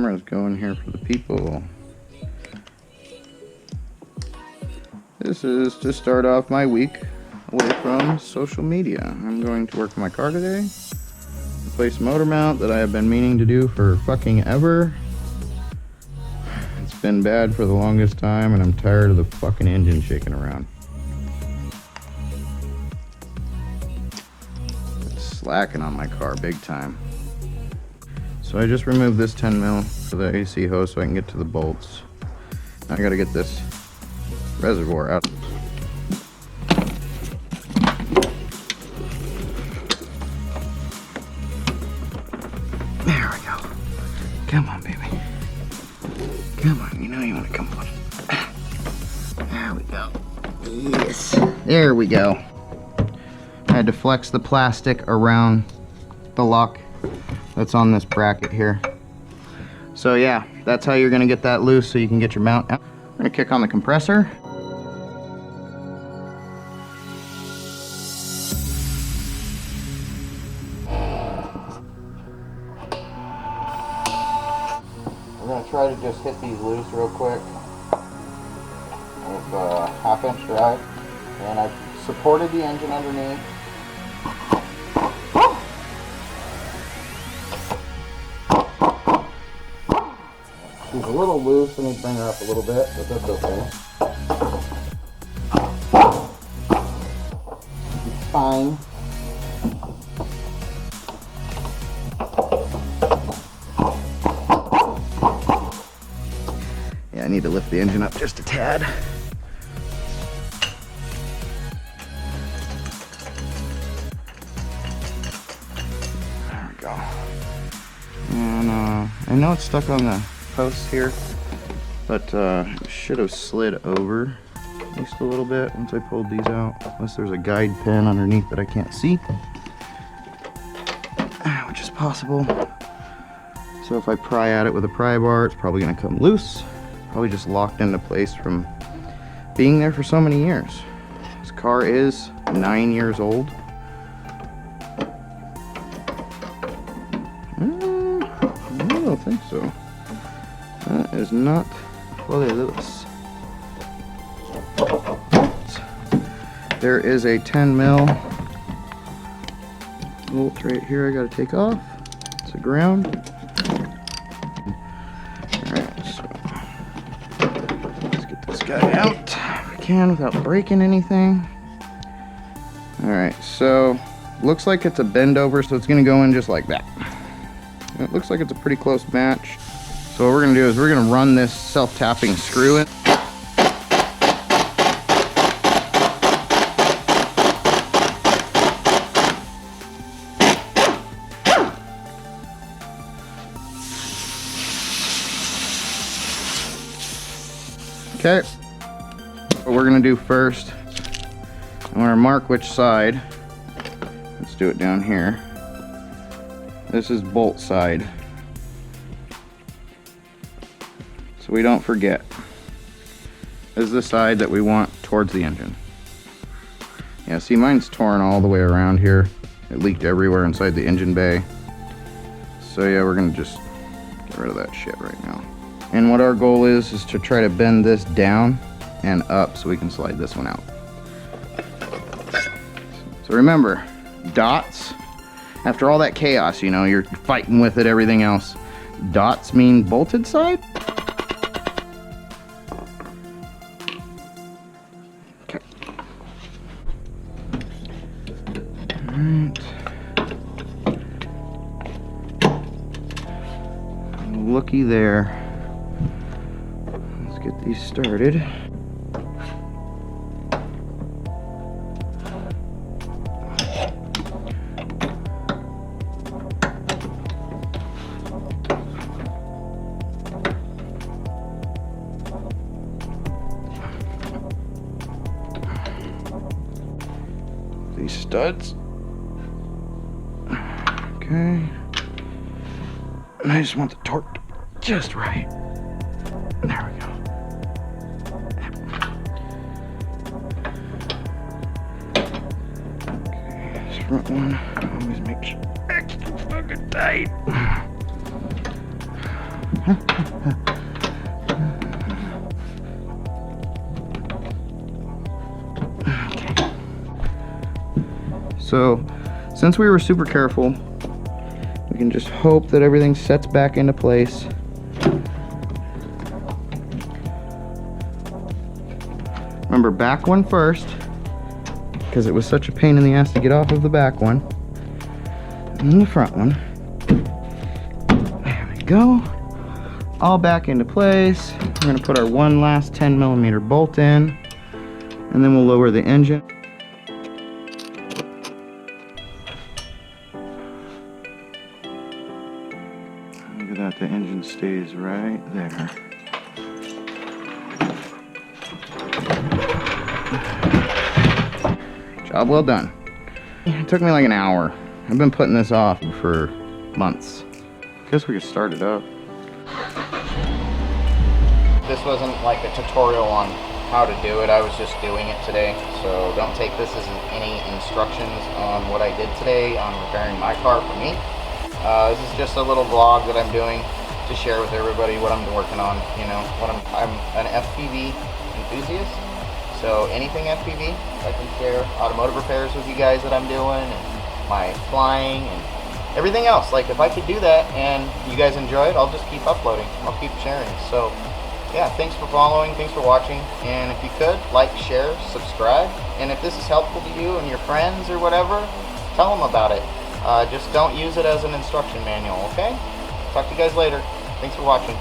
cameras going here for the people. This is to start off my week away from social media. I'm going to work on my car today. Replace motor mount that I have been meaning to do for fucking ever. It's been bad for the longest time and I'm tired of the fucking engine shaking around. It's slacking on my car big time. So I just removed this 10 mil for the AC hose so I can get to the bolts. Now I gotta get this reservoir out. There we go. Come on, baby. Come on, you know you want to come on. There we go. Yes. There we go. I had to flex the plastic around the lock that's on this bracket here. So yeah, that's how you're gonna get that loose so you can get your mount out. I'm gonna kick on the compressor. We're gonna try to just hit these loose real quick with a 1/2 inch drive. And I've supported the engine underneath. She's a little loose, I need to bring her up a little bit, but that's okay. It's fine. Yeah, I need to lift the engine up just a tad. There we go. And I know it's stuck on the posts here, but it should have slid over at least a little bit once I pulled these out, unless there's a guide pin underneath that I can't see, which is possible. So if I pry at it with a pry bar, it's probably going to come loose, probably just locked into place from being there for so many years. This car is 9 years old. I don't think so. That is not fully loose. There is a 10 mil bolt right here I gotta take off. It's a ground. Alright, so let's get this guy out if we can without breaking anything. Alright, so looks like it's a bend over, so it's gonna go in just like that. It looks like it's a pretty close match. So what we're going to do is we're going to run this self-tapping screw in. Okay. What we're going to do first, I want to mark which side. Let's do it down here. This is bolt side. So we don't forget. This is the side that we want towards the engine. Yeah, see, mine's torn all the way around here. It leaked everywhere inside the engine bay. So yeah, we're gonna just get rid of that shit right now. And what our goal is to try to bend this down and up so we can slide this one out. So remember, dots, after all that chaos, you know, you're fighting with it, everything else, dots mean bolted side. Okay. Alright. Looky there. Let's get these started. These studs. Okay. And I just want the torque just right. There we go. Okay, this front one, always make sure extra fucking tight. Okay. So, since we were super careful, we can just hope that everything sets back into place. Remember, back one first, because it was such a pain in the ass to get off of the back one. And then the front one. There we go. All back into place. We're gonna put our one last 10mm bolt in, and then we'll lower the engine. Look at that, the engine stays right there. Job well done. It took me like an hour. I've been putting this off for months. Guess we could start it up. This wasn't like a tutorial on how to do it. I was just doing it today. So don't take this as any instructions on what I did today on repairing my car for me. This is just a little vlog that I'm doing to share with everybody what I'm working on. You know, I'm an FPV enthusiast. So anything FPV, I can share automotive repairs with you guys that I'm doing, and my flying and everything else. Like, if I could do that and you guys enjoy it, I'll just keep uploading. I'll keep sharing. So yeah, thanks for following, thanks for watching, and if you could, like, share, subscribe, and if this is helpful to you and your friends or whatever, tell them about it. Just don't use it as an instruction manual, okay? Talk to you guys later. Thanks for watching.